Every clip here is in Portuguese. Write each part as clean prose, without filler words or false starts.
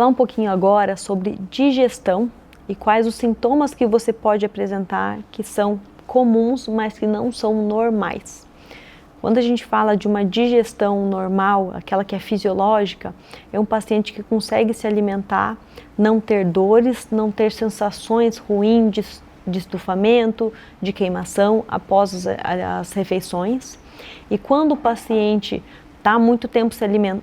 Falar um pouquinho agora sobre digestão e quais os sintomas que você pode apresentar que são comuns, mas que não são normais. Quando a gente fala de uma digestão normal, aquela que é fisiológica, é um paciente que consegue se alimentar, não ter dores, não ter sensações ruins de estufamento, de queimação após as refeições. E quando o paciente está muito tempo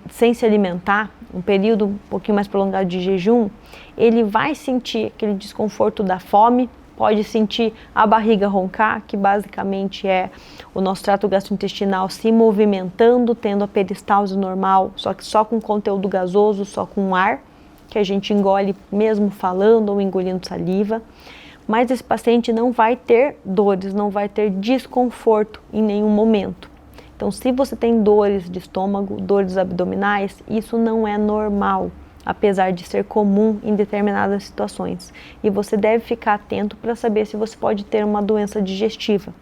sem se alimentar, um período um pouquinho mais prolongado de jejum, ele vai sentir aquele desconforto da fome, pode sentir a barriga roncar, que basicamente é o nosso trato gastrointestinal se movimentando, tendo a peristalse normal, só que só com conteúdo gasoso, só com ar, que a gente engole mesmo falando ou engolindo saliva. Mas esse paciente não vai ter dores, não vai ter desconforto em nenhum momento. Então, se você tem dores de estômago, dores abdominais, isso não é normal, apesar de ser comum em determinadas situações. E você deve ficar atento para saber se você pode ter uma doença digestiva.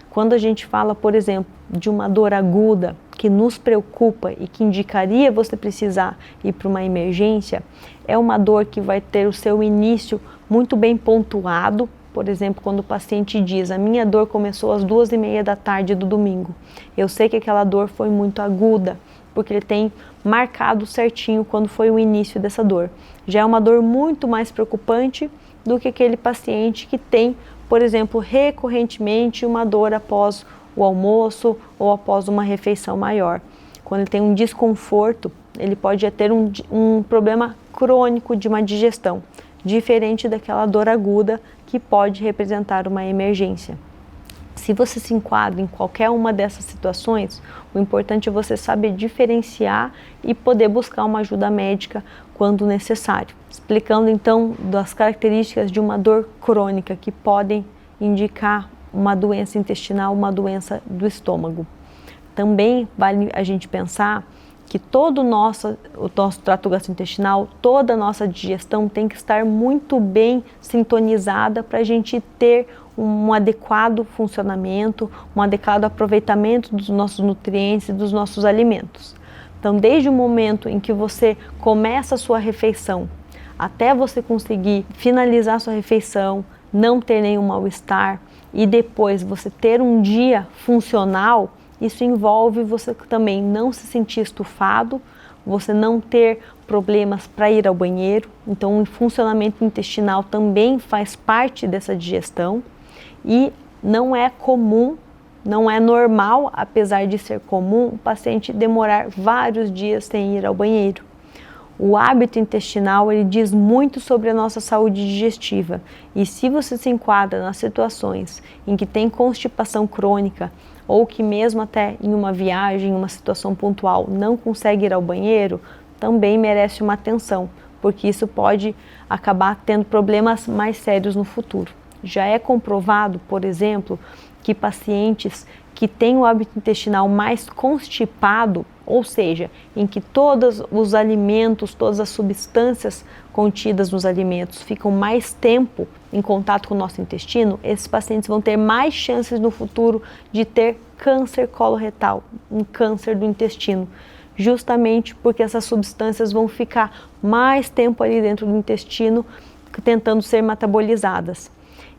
Quando a gente fala, por exemplo, de uma dor aguda que nos preocupa e que indicaria você precisar ir para uma emergência, é uma dor que vai ter o seu início muito bem pontuado. Por exemplo, quando o paciente diz, a minha dor começou às 2h30 da tarde do domingo. Eu sei que aquela dor foi muito aguda, porque ele tem marcado certinho quando foi o início dessa dor. Já é uma dor muito mais preocupante do que aquele paciente que tem, por exemplo, recorrentemente uma dor após o almoço ou após uma refeição maior. Quando ele tem um desconforto, ele pode ter um problema crônico de uma digestão, diferente daquela dor aguda que pode representar uma emergência. Se você se enquadra em qualquer uma dessas situações, o importante é você saber diferenciar e poder buscar uma ajuda médica quando necessário. Explicando então das características de uma dor crônica que podem indicar uma doença intestinal, uma doença do estômago. Também vale a gente pensar que todo o nosso trato gastrointestinal, toda a nossa digestão tem que estar muito bem sintonizada para a gente ter um adequado funcionamento, um adequado aproveitamento dos nossos nutrientes e dos nossos alimentos. Então, desde o momento em que você começa a sua refeição, até você conseguir finalizar a sua refeição, não ter nenhum mal-estar e depois você ter um dia funcional, isso envolve você também não se sentir estufado, você não ter problemas para ir ao banheiro. Então, o funcionamento intestinal também faz parte dessa digestão e não é comum, não é normal, apesar de ser comum, o paciente demorar vários dias sem ir ao banheiro. O hábito intestinal, ele diz muito sobre a nossa saúde digestiva. E se você se enquadra nas situações em que tem constipação crônica, ou que mesmo até em uma viagem, em uma situação pontual, não consegue ir ao banheiro, também merece uma atenção, porque isso pode acabar tendo problemas mais sérios no futuro. Já é comprovado, por exemplo, que pacientes que têm o hábito intestinal mais constipado, ou seja, em que todos os alimentos, todas as substâncias contidas nos alimentos ficam mais tempo em contato com o nosso intestino, esses pacientes vão ter mais chances no futuro de ter câncer coloretal, um câncer do intestino, justamente porque essas substâncias vão ficar mais tempo ali dentro do intestino tentando ser metabolizadas.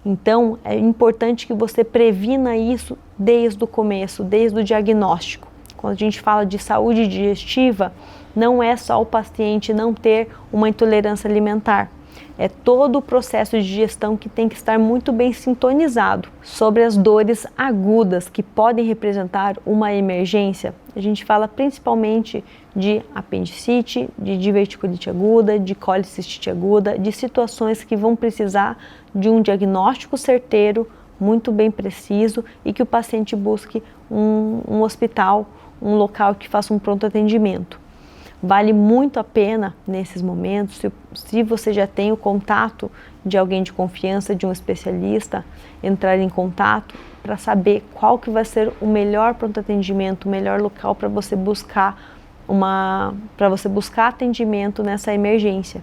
Então, é importante que você previna isso desde o começo, desde o diagnóstico. Quando a gente fala de saúde digestiva, não é só o paciente não ter uma intolerância alimentar. É todo o processo de digestão que tem que estar muito bem sintonizado. Sobre as dores agudas que podem representar uma emergência, a gente fala principalmente de apendicite, de diverticulite aguda, de colicistite aguda, de situações que vão precisar de um diagnóstico certeiro, muito bem preciso e que o paciente busque um hospital, um local que faça um pronto atendimento. Vale muito a pena nesses momentos, se você já tem o contato de alguém de confiança, de um especialista, entrar em contato para saber qual que vai ser o melhor pronto atendimento, o melhor local para você buscar atendimento nessa emergência.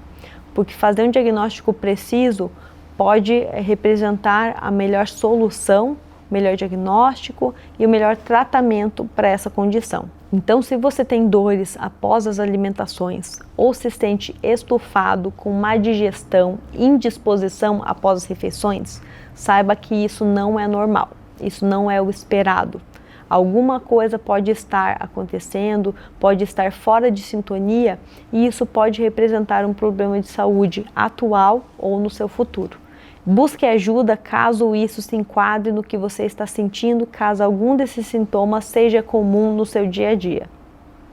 Porque fazer um diagnóstico preciso pode representar a melhor solução melhor diagnóstico e o melhor tratamento para essa condição. Então, se você tem dores após as alimentações ou se sente estufado, com má digestão, indisposição após as refeições, saiba que isso não é normal, isso não é o esperado. Alguma coisa pode estar acontecendo, pode estar fora de sintonia e isso pode representar um problema de saúde atual ou no seu futuro. Busque ajuda caso isso se enquadre no que você está sentindo, caso algum desses sintomas seja comum no seu dia a dia.